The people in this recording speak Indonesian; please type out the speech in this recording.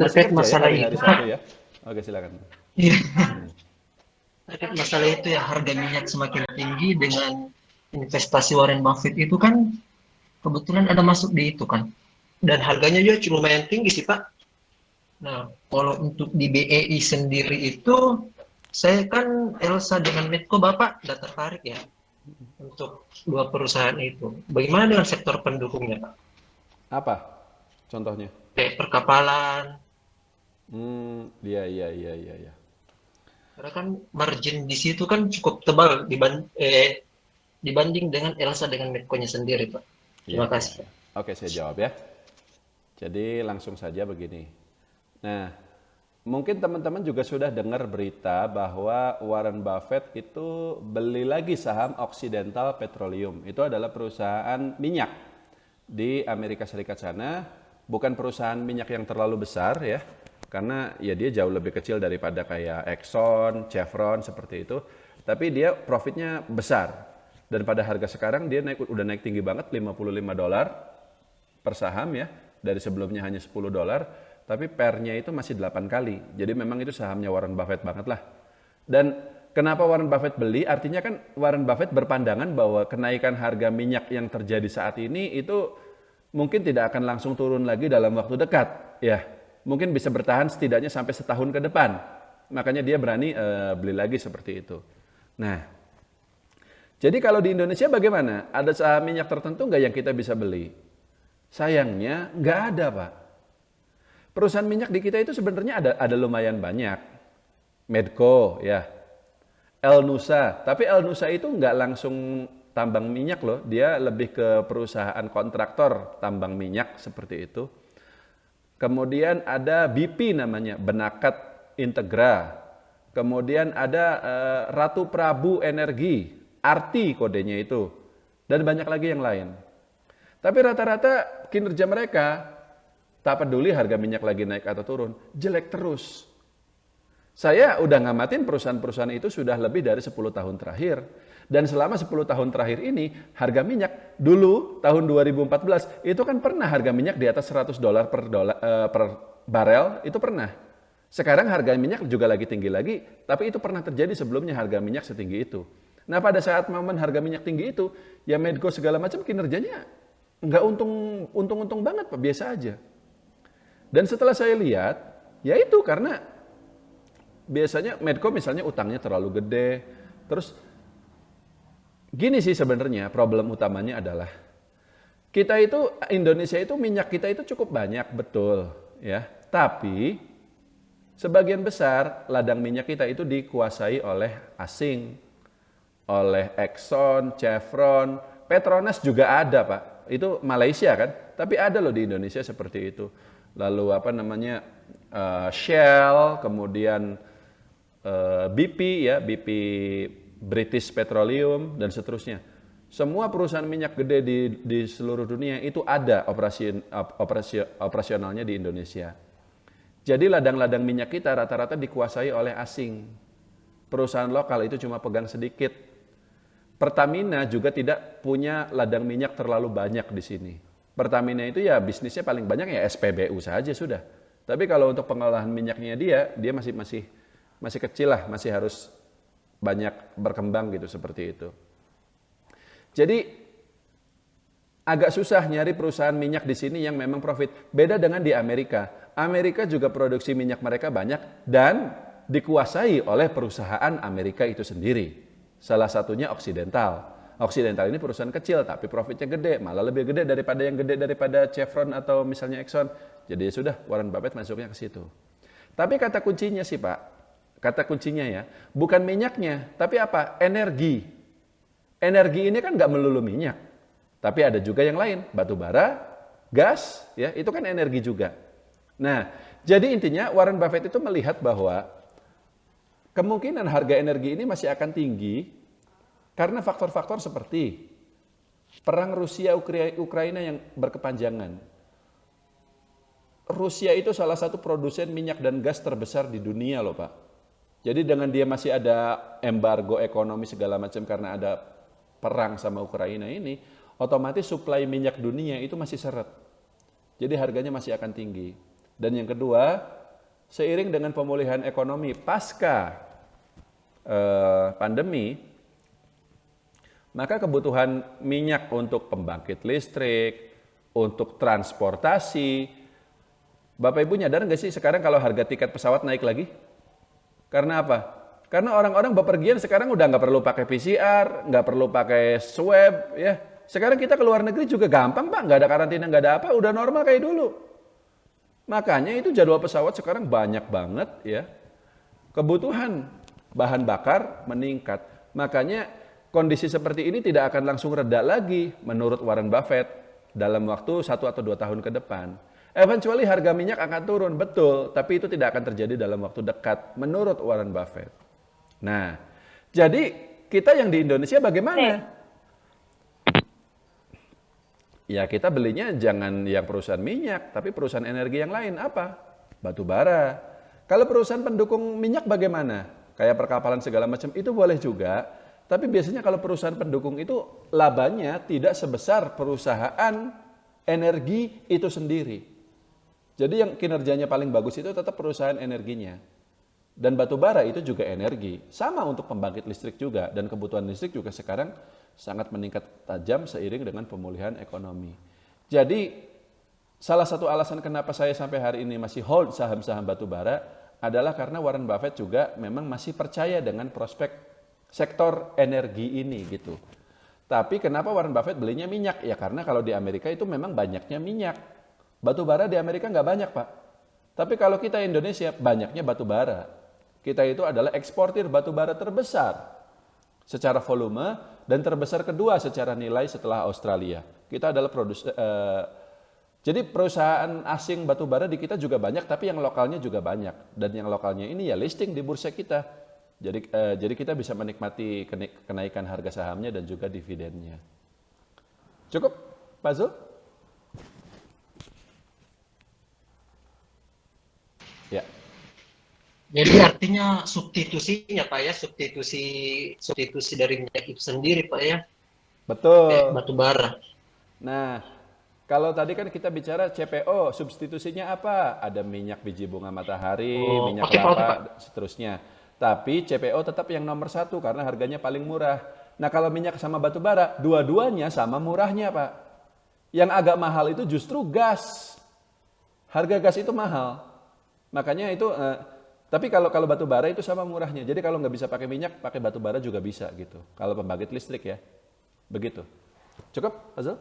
Masih Terkait kerja ya masalah hari-hari itu, Sabtu Pak. ya? Oke, silakan. Iya, Hmm. terkait masalah itu ya harga minyak semakin tinggi dengan investasi Warren Buffett itu kan kebetulan ada masuk di itu kan. Dan harganya juga lumayan tinggi sih, Pak. Nah, kalau untuk di BEI sendiri itu, saya kan Elsa dengan Medco Bapak nggak tertarik ya untuk dua perusahaan itu. Bagaimana dengan sektor pendukungnya, Pak? Apa contohnya? Kayak perkapalan, Iya, iya, iya, iya, iya. karena kan margin di situ kan cukup tebal dibanding dengan Elsa dengan Medco-nya sendiri, Pak. Iya, Terima iya, kasih, iya. Pak. Oke, saya jawab ya. Jadi langsung saja begini. Nah, mungkin teman-teman juga sudah dengar berita bahwa Warren Buffett itu beli lagi saham Occidental Petroleum. Itu adalah perusahaan minyak di Amerika Serikat sana. Bukan perusahaan minyak yang terlalu besar ya, karena ya dia jauh lebih kecil daripada kayak Exxon, Chevron seperti itu. Tapi dia profitnya besar. Dan pada harga sekarang dia udah naik tinggi banget, $55 per saham ya, dari sebelumnya hanya $10, tapi pernya itu masih 8 kali. Jadi memang itu sahamnya Warren Buffett banget lah. Dan kenapa Warren Buffett beli? Artinya kan Warren Buffett berpandangan bahwa kenaikan harga minyak yang terjadi saat ini itu mungkin tidak akan langsung turun lagi dalam waktu dekat, ya. Mungkin bisa bertahan setidaknya sampai setahun ke depan. Makanya dia berani beli lagi seperti itu. Nah, jadi kalau di Indonesia bagaimana? Ada saham minyak tertentu nggak yang kita bisa beli? Sayangnya nggak ada, Pak. Perusahaan minyak di kita itu sebenarnya ada lumayan banyak. Medco ya, El Nusa. Tapi El Nusa itu nggak langsung tambang minyak loh. Dia lebih ke perusahaan kontraktor tambang minyak seperti itu. Kemudian ada BP namanya, Benakat Integra. Kemudian ada Ratu Prabu Energi, Arti kodenya itu. Dan banyak lagi yang lain. Tapi rata-rata kinerja mereka, tak peduli harga minyak lagi naik atau turun, jelek terus. Saya udah ngamatin perusahaan-perusahaan itu sudah lebih dari 10 tahun terakhir. Dan selama 10 tahun terakhir ini, harga minyak dulu tahun 2014 itu kan pernah harga minyak di atas $100 per barel, itu pernah. Sekarang harga minyak juga lagi tinggi lagi, tapi itu pernah terjadi sebelumnya harga minyak setinggi itu. Nah pada saat momen harga minyak tinggi itu, ya Medco segala macam kinerjanya nggak untung banget Pak, biasa aja. Dan setelah saya lihat, ya itu karena biasanya Medco misalnya utangnya terlalu gede. Terus gini sih sebenarnya problem utamanya adalah kita itu Indonesia itu minyak kita itu cukup banyak betul ya. Tapi sebagian besar ladang minyak kita itu dikuasai oleh asing, oleh Exxon, Chevron, Petronas juga ada Pak. Itu Malaysia kan, tapi ada loh di Indonesia seperti itu. Lalu apa namanya Shell, kemudian BP ya, BP British Petroleum dan seterusnya. Semua perusahaan minyak gede di seluruh dunia itu ada operasionalnya di Indonesia. Jadi ladang-ladang minyak kita rata-rata dikuasai oleh asing. Perusahaan lokal itu cuma pegang sedikit. Pertamina juga tidak punya ladang minyak terlalu banyak di sini. Pertamina itu ya bisnisnya paling banyak ya SPBU saja sudah. Tapi kalau untuk pengolahan minyaknya dia masih kecil lah, masih harus banyak berkembang gitu seperti itu. Jadi agak susah nyari perusahaan minyak di sini yang memang profit. Beda dengan di Amerika. Amerika juga produksi minyak mereka banyak dan dikuasai oleh perusahaan Amerika itu sendiri. Salah satunya Occidental. Occidental ini perusahaan kecil tapi profitnya gede, malah lebih gede daripada Chevron atau misalnya Exxon. Jadi ya sudah Warren Buffett masuknya ke situ. Tapi kata kuncinya sih Pak, kata kuncinya ya, bukan minyaknya, tapi apa? Energi. Energi ini kan nggak melulu minyak, tapi ada juga yang lain, batu bara, gas, ya itu kan energi juga. Nah, jadi intinya Warren Buffett itu melihat bahwa kemungkinan harga energi ini masih akan tinggi karena faktor-faktor seperti perang Rusia-Ukraina yang berkepanjangan. Rusia itu salah satu produsen minyak dan gas terbesar di dunia loh Pak. Jadi dengan dia masih ada embargo ekonomi segala macam karena ada perang sama Ukraina ini, otomatis suplai minyak dunia itu masih seret. Jadi harganya masih akan tinggi. Dan yang kedua, seiring dengan pemulihan ekonomi pasca pandemi, maka kebutuhan minyak untuk pembangkit listrik, untuk transportasi. Bapak Ibu nyadar nggak sih sekarang kalau harga tiket pesawat naik lagi? Karena apa? Karena orang-orang bepergian sekarang udah nggak perlu pakai PCR, nggak perlu pakai swab, ya. Sekarang kita ke luar negeri juga gampang, Pak, nggak ada karantina, nggak ada apa, udah normal kayak dulu. Makanya itu jadwal pesawat sekarang banyak banget, ya. Kebutuhan bahan bakar meningkat. Makanya kondisi seperti ini tidak akan langsung reda lagi menurut Warren Buffett dalam waktu 1 atau 2 tahun ke depan. Eventually harga minyak akan turun, betul, tapi itu tidak akan terjadi dalam waktu dekat menurut Warren Buffett. Nah, jadi kita yang di Indonesia bagaimana? Ya kita belinya jangan yang perusahaan minyak, tapi perusahaan energi yang lain. Apa? Batu bara. Kalau perusahaan pendukung minyak bagaimana? Kayak perkapalan segala macam, itu boleh juga. Tapi biasanya kalau perusahaan pendukung itu labanya tidak sebesar perusahaan energi itu sendiri. Jadi yang kinerjanya paling bagus itu tetap perusahaan energinya. Dan batu bara itu juga energi. Sama untuk pembangkit listrik juga. Dan kebutuhan listrik juga sekarang sangat meningkat tajam seiring dengan pemulihan ekonomi. Jadi salah satu alasan kenapa saya sampai hari ini masih hold saham-saham batu bara adalah karena Warren Buffett juga memang masih percaya dengan prospek sektor energi ini gitu. Tapi kenapa Warren Buffett belinya minyak? Ya karena kalau di Amerika itu memang banyaknya minyak. Batu bara di Amerika nggak banyak, Pak. Tapi kalau kita Indonesia banyaknya batu bara. Kita itu adalah eksportir batu bara terbesar secara volume dan terbesar kedua secara nilai setelah Australia. Kita adalah jadi perusahaan asing batu bara di kita juga banyak, tapi yang lokalnya juga banyak. Dan yang lokalnya ini ya listing di bursa kita. Jadi kita bisa menikmati kenaikan harga sahamnya dan juga dividennya. Cukup, Pak Zul? Ya. Jadi artinya substitusinya Pak ya, substitusi dari minyak itu sendiri Pak ya, kayak Betul. batu bara. Nah, kalau tadi kan kita bicara CPO, substitusinya apa? Ada minyak biji bunga matahari, Oh, minyak oke Pak. kelapa, seterusnya. Tapi CPO tetap yang nomor satu karena harganya paling murah. Nah, kalau minyak sama batu bara, dua-duanya sama murahnya, Pak. Yang agak mahal itu justru gas. Harga gas itu mahal. Makanya itu, tapi kalau batu bara itu sama murahnya. Jadi kalau nggak bisa pakai minyak, pakai batu bara juga bisa gitu. Kalau pembangkit listrik ya, begitu. Cukup, Azul?